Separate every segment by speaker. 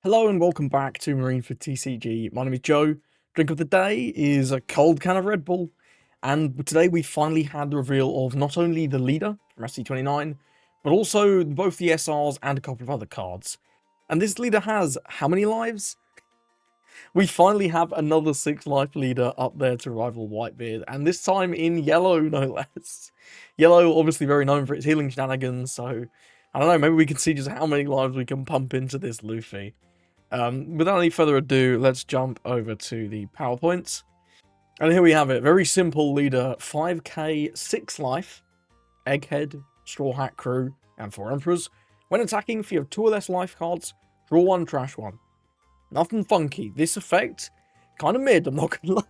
Speaker 1: Hello and welcome back to Marine for TCG. My name is Joe. Drink of the day is a cold can of Red Bull. And today we finally had the reveal of not only the leader from ST29, but also both the SRs and a couple of other cards. And this leader has how many lives? We finally have another 6-life leader up there to rival Whitebeard, and this time in yellow, no less. Yellow, obviously very known for its healing shenanigans, so I don't know, maybe we can see just how many lives we can pump into this Luffy. Without any further ado, let's jump over to the PowerPoints. And here we have it. Very simple leader. 5k, 6 life, Egghead, Straw Hat Crew, and 4 Emperors. When attacking, if you have 2 or less life cards, draw 1, trash 1. Nothing funky. This effect, kind of mid, I'm not gonna lie.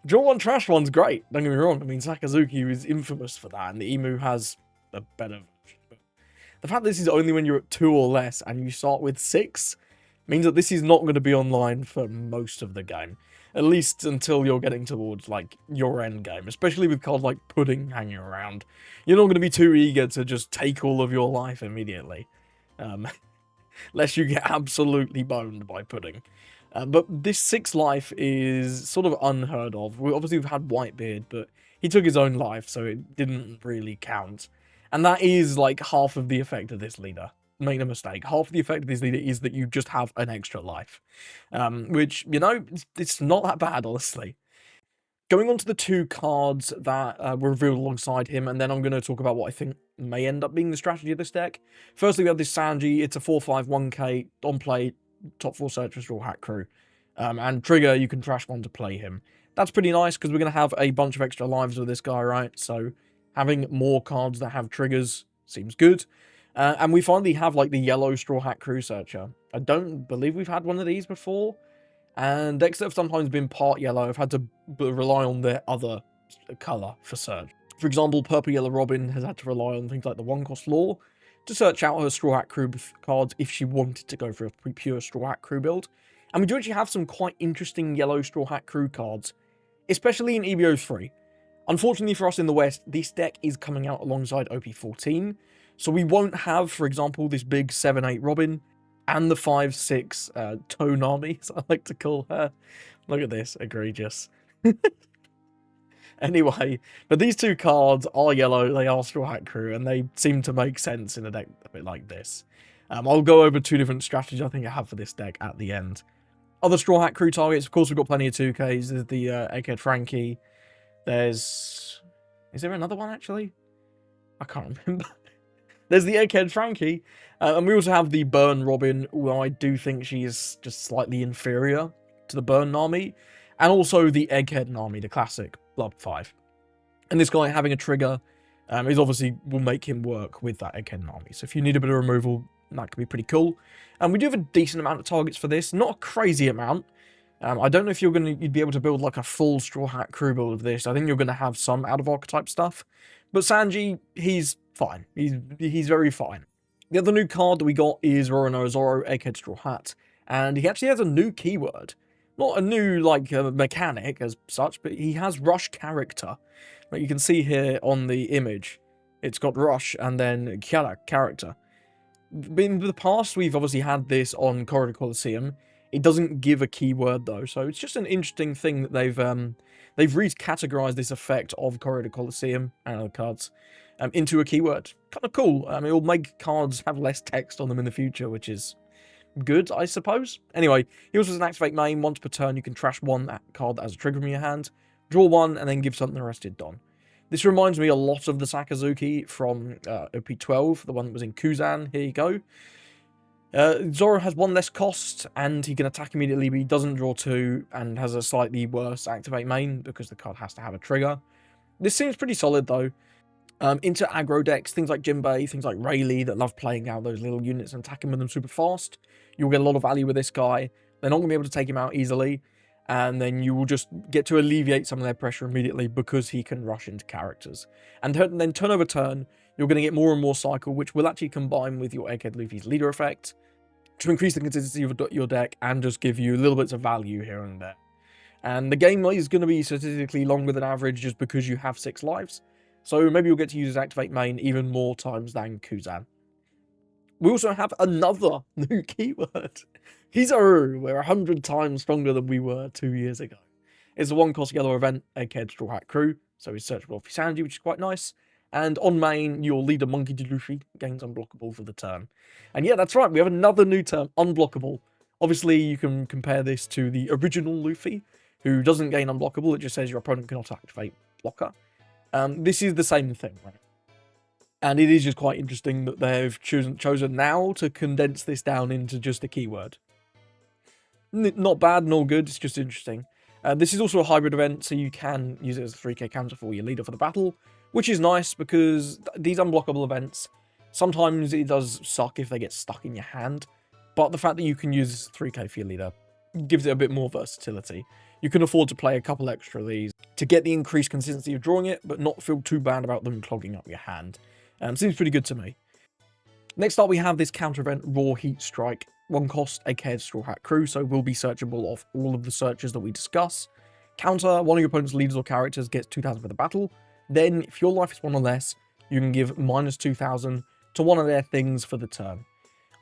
Speaker 1: Draw 1, trash 1's great, don't get me wrong. I mean, Sakazuki is infamous for that, and the Emu has a better version. But the fact that this is only when you're at 2 or less, and you start with 6, means that this is not going to be online for most of the game. At least until you're getting towards, like, your end game. Especially with cards like Pudding hanging around. You're not going to be too eager to just take all of your life immediately. Lest you get absolutely boned by Pudding. But this 6 life is sort of unheard of. Obviously we've had Whitebeard, but he took his own life, so it didn't really count. And that is, like, half of the effect of this leader. Make no mistake, half of the effect of this leader is that you just have an extra life. Which, you know, it's not that bad, honestly. Going on to the 2 cards that were revealed alongside him, and then I'm going to talk about what I think may end up being the strategy of this deck. Firstly, we have this Sanji. It's a 4/5 1k, on play, top 4 search for Straw Hat Crew. And trigger, you can trash 1 to play him. That's pretty nice, because we're going to have a bunch of extra lives with this guy, right? So having more cards that have triggers seems good. And we finally have, like, the yellow Straw Hat Crew Searcher. I don't believe we've had one of these before. And decks that have sometimes been part yellow have had to rely on their other colour for search. For example, Purple Yellow Robin has had to rely on things like the 1-cost Law to search out her Straw Hat Crew cards if she wanted to go for a pure Straw Hat Crew build. And we do actually have some quite interesting yellow Straw Hat Crew cards, especially in EBO 3. Unfortunately for us in the West, this deck is coming out alongside OP14, so we won't have, for example, this big 7/8 Robin and the 5/6 Tonami, as I like to call her. Look at this, egregious. Anyway, but these 2 cards are yellow, they are Straw Hat Crew, and they seem to make sense in a deck a bit like this. I'll go over 2 different strategies I think I have for this deck at the end. Other Straw Hat Crew targets, of course, we've got plenty of 2Ks. There's the Egghead Frankie. Is there another one, actually? I can't remember. There's the Egghead Frankie. And we also have the Burn Robin, who I do think she is just slightly inferior to the Burn Nami. And also the Egghead Nami, the classic Blood 5. And this guy having a trigger is obviously will make him work with that Egghead Nami. So if you need a bit of removal, that could be pretty cool. And we do have a decent amount of targets for this. Not a crazy amount. I don't know if you'd be able to build like a full Straw Hat Crew build of this. I think you're going to have some out of archetype stuff. But Sanji, he's fine. He's very fine. The other new card that we got is Zoro, Egghead Straw Hat. And he actually has a new keyword. Not a new, like, mechanic as such, but he has Rush Character. Like you can see here on the image. It's got Rush and then Character. In the past, we've obviously had this on Corridor Coliseum. It doesn't give a keyword though, so it's just an interesting thing that they've recategorized this effect of Corridor Coliseum and other cards into a keyword. Kind of cool. I mean, it'll make cards have less text on them in the future, which is good, I suppose. Anyway, he also has an activate main. Once per turn, you can trash 1 card that has a trigger from your hand, draw 1, and then give something arrested Don. This reminds me a lot of the Sakazuki from OP12, the one that was in Kuzan. Here you go. Zoro has 1 less cost, and he can attack immediately, but he doesn't draw 2, and has a slightly worse activate main, because the card has to have a trigger. This seems pretty solid, though. Into aggro decks, things like Jinbei, things like Rayleigh, that love playing out those little units and attacking with them super fast. You'll get a lot of value with this guy. They're not going to be able to take him out easily, and then you will just get to alleviate some of their pressure immediately because he can rush into characters. And then turn over turn, you're going to get more and more cycle, which will actually combine with your Egghead Luffy's leader effect to increase the consistency of your deck and just give you little bits of value here and there. And the game is going to be statistically longer than average just because you have 6 lives. So maybe you'll get to use his activate main even more times than Kuzan. We also have another new keyword. Kizaru, we're 100 times stronger than we were 2 years ago. It's a 1-cost yellow event, Egghead Straw Hat Crew, so he's searchable for sanity, which is quite nice. And on main, your leader Monkey D. Luffy gains unblockable for the turn. And yeah, that's right, we have another new term, unblockable. Obviously, you can compare this to the original Luffy, who doesn't gain unblockable, it just says your opponent cannot activate blocker. This is the same thing, right? And it is just quite interesting that they've chosen now to condense this down into just a keyword. Not bad nor good, it's just interesting. This is also a hybrid event, so you can use it as a 3k counter for your leader for the battle, which is nice because these unblockable events, sometimes it does suck if they get stuck in your hand, but the fact that you can use 3k for your leader gives it a bit more versatility. You can afford to play a couple extra of these to get the increased consistency of drawing it, but not feel too bad about them clogging up your hand. Seems pretty good to me. Next up, we have this counter event, Raw Heat Strike. 1-cost, Egghead Straw Hat Crew, so will be searchable off all of the searches that we discuss. Counter, one of your opponent's leaders or characters gets 2,000 for the battle. Then, if your life is 1 or less, you can give minus 2,000 to one of their things for the turn.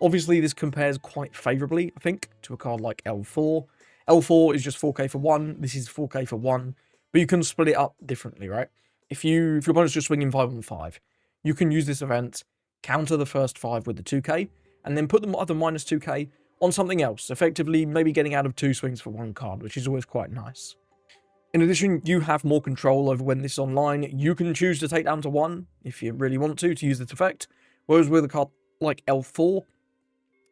Speaker 1: Obviously, this compares quite favourably, I think, to a card like L4. L4 is just 4k for 1, this is 4k for 1, but you can split it up differently, right? If your opponent's just swinging 5 on 5, you can use this event, counter the first 5 with the 2k, and then put the other minus 2k on something else, effectively maybe getting out of 2 swings for 1 card, which is always quite nice. In addition, you have more control over when this is online. You can choose to take down to 1 if you really want to use this effect, whereas with a card like L4,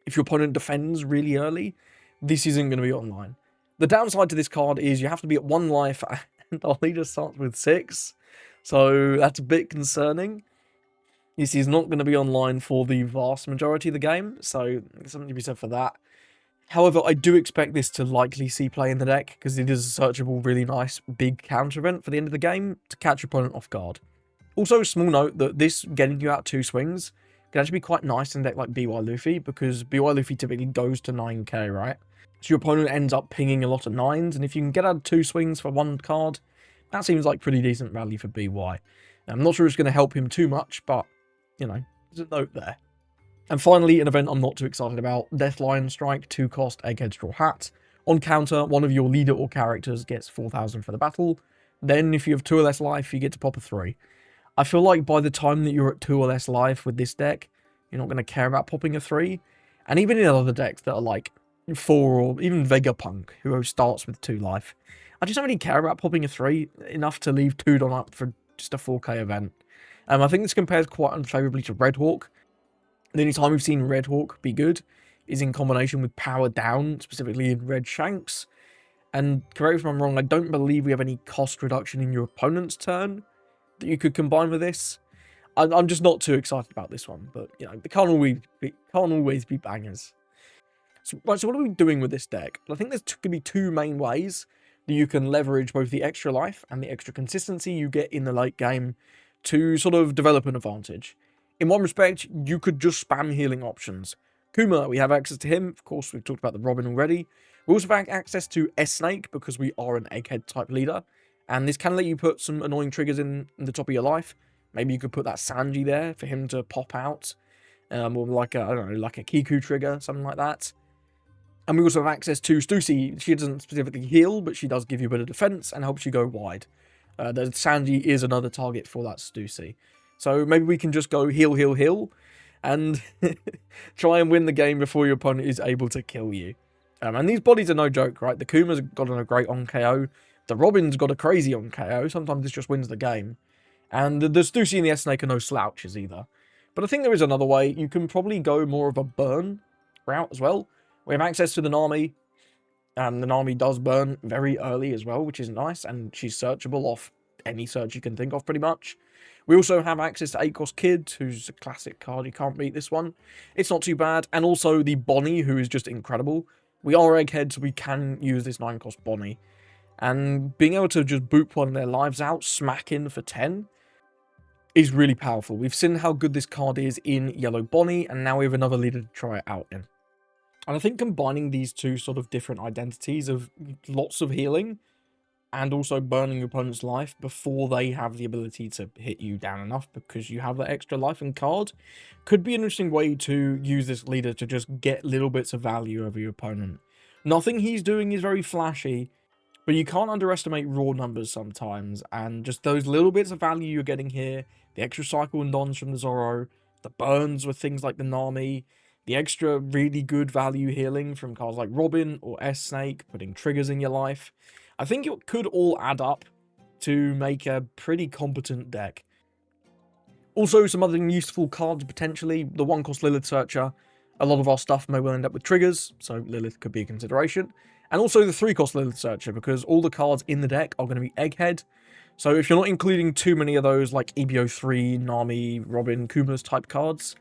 Speaker 1: if your opponent defends really early, this isn't going to be online. The downside to this card is you have to be at 1 life, and our leader starts with 6, so that's a bit concerning. This is not going to be online for the vast majority of the game, so there's something to be said for that. However, I do expect this to likely see play in the deck, because it is a searchable, really nice, big counter event for the end of the game to catch your opponent off guard. Also, small note that this getting you out 2 swings can actually be quite nice in a deck like BY Luffy, because BY Luffy typically goes to 9k, right? So your opponent ends up pinging a lot of 9s, and if you can get out 2 swings for 1 card, that seems like pretty decent value for BY. I'm not sure it's going to help him too much, but you know, there's a note there. And finally, an event I'm not too excited about, Death Lion Strike, 2-cost Egghead Straw Hat. On counter, one of your leader or characters gets 4,000 for the battle. Then, if you have 2 or less life, you get to pop a 3. I feel like by the time that you're at 2 or less life with this deck, you're not going to care about popping a 3. And even in other decks that are like 4 or even Vegapunk, who starts with 2 life, I just don't really care about popping a 3 enough to leave 2 done up for just a 4k event. I think this compares quite unfavourably to Red Hawk. The only time we've seen Red Hawk be good is in combination with Power Down, specifically in Red Shanks. And correct me if I'm wrong, I don't believe we have any cost reduction in your opponent's turn that you could combine with this. I'm just not too excited about this one, but you know, they can't always be bangers. So, right, so what are we doing with this deck? Well, I think there's going to be 2 main ways that you can leverage both the extra life and the extra consistency you get in the late game to sort of develop an advantage. In one respect, you could just spam healing options. Kuma, we have access to him. Of course, we've talked about the Robin already. We also have access to S-Snake because we are an Egghead type leader. And this can let you put some annoying triggers in the top of your life. Maybe you could put that Sanji there for him to pop out. Or like a, I don't know, like a Kiku trigger, something like that. And we also have access to Stussy. She doesn't specifically heal, but she does give you a bit of defense and helps you go wide. The Sanji is another target for that Stussy. So maybe we can just go heal, heal, heal, and try and win the game before your opponent is able to kill you. And these bodies are no joke, right? The Kuma's got a great on KO. The Robin's got a crazy on KO. Sometimes this just wins the game. And the Stussy and the S-Snake are no slouches either. But I think there is another way. You can probably go more of a burn route as well. We have access to the Nami. And the Nami does burn very early as well, which is nice. And she's searchable off any search you can think of, pretty much. We also have access to 8-cost Kid, who's a classic card. You can't beat this one. It's not too bad. And also the Bonney, who is just incredible. We are Egghead, so we can use this 9-cost Bonney. And being able to just boot one of their lives out, smack in for 10, is really powerful. We've seen how good this card is in Yellow Bonney, and now we have another leader to try it out in. And I think combining these 2 sort of different identities of lots of healing and also burning your opponent's life before they have the ability to hit you down enough because you have that extra life and card could be an interesting way to use this leader to just get little bits of value over your opponent. Nothing he's doing is very flashy, but you can't underestimate raw numbers sometimes, and just those little bits of value you're getting here, the extra cycle and dons from the Zoro, the burns with things like the Nami, the extra really good value healing from cards like Robin or S-Snake, putting triggers in your life. I think it could all add up to make a pretty competent deck. Also, some other useful cards potentially. The 1-cost Lilith Searcher. A lot of our stuff may well end up with triggers, so Lilith could be a consideration. And also the 3-cost Lilith Searcher, because all the cards in the deck are going to be Egghead. So if you're not including too many of those, like EBO3, Nami, Robin, Kuma's type cards,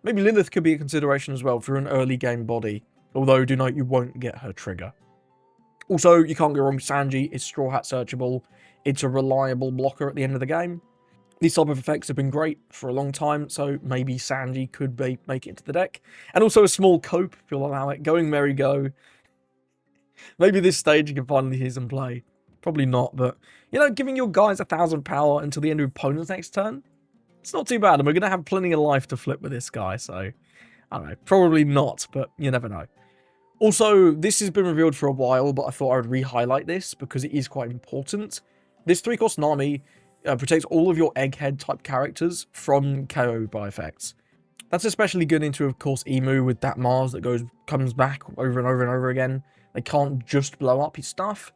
Speaker 1: maybe Lilith could be a consideration as well for an early game body. Although, do note you won't get her trigger. Also, you can't go wrong with Sanji. It's Straw Hat searchable. It's a reliable blocker at the end of the game. These type of effects have been great for a long time, so maybe Sanji could make it into the deck. And also a small cope, if you'll allow it. Going merry go. Maybe this stage you can finally hear some play. Probably not, but, you know, giving your guys 1,000 power until the end of opponent's next turn, it's not too bad, and we're going to have plenty of life to flip with this guy, so, I don't know, probably not, but you never know. Also, this has been revealed for a while, but I thought I would re-highlight this because it is quite important. This 3-cost Nami protects all of your Egghead type characters from KO by effects. That's especially good into, of course, Emu with that Mars that comes back over and over and over again. They can't just blow up his stuff.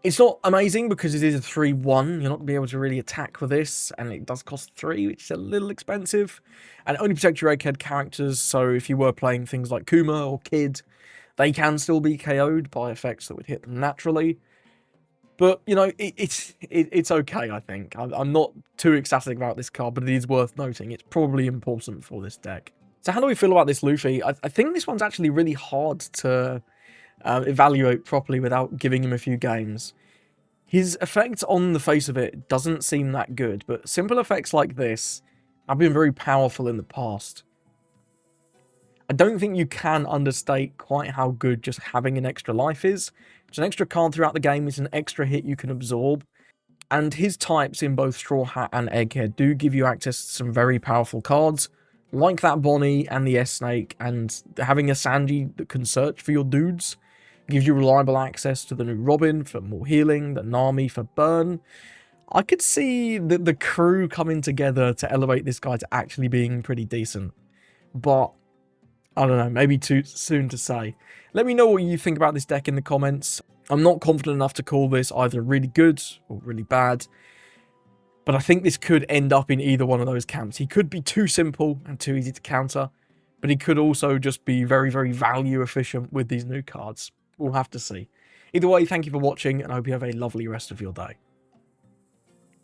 Speaker 1: It's not amazing because it is a 3-1. You're not going to be able to really attack with this, and it does cost 3, which is a little expensive. And it only protects your Egghead characters, so if you were playing things like Kuma or Kid, they can still be KO'd by effects that would hit them naturally. But, you know, it's okay, I think. I'm not too ecstatic about this card, but it is worth noting. It's probably important for this deck. So how do we feel about this Luffy? I think this one's actually really hard to evaluate properly without giving him a few games. His effect on the face of it doesn't seem that good, but simple effects like this have been very powerful in the past. I don't think you can understate quite how good just having an extra life is. It's an extra card throughout the game, it's an extra hit you can absorb. And his types in both Straw Hat and Egghead do give you access to some very powerful cards, like that Bonney and the S-Snake, and having a Sanji that can search for your dudes gives you reliable access to the new Robin for more healing, the Nami for burn. I could see the crew coming together to elevate this guy to actually being pretty decent. But I don't know, maybe too soon to say. Let me know what you think about this deck in the comments. I'm not confident enough to call this either really good or really bad, but I think this could end up in either one of those camps. He could be too simple and too easy to counter, but he could also just be very, very value efficient with these new cards. We'll have to see. Either way, thank you for watching, and I hope you have a lovely rest of your day.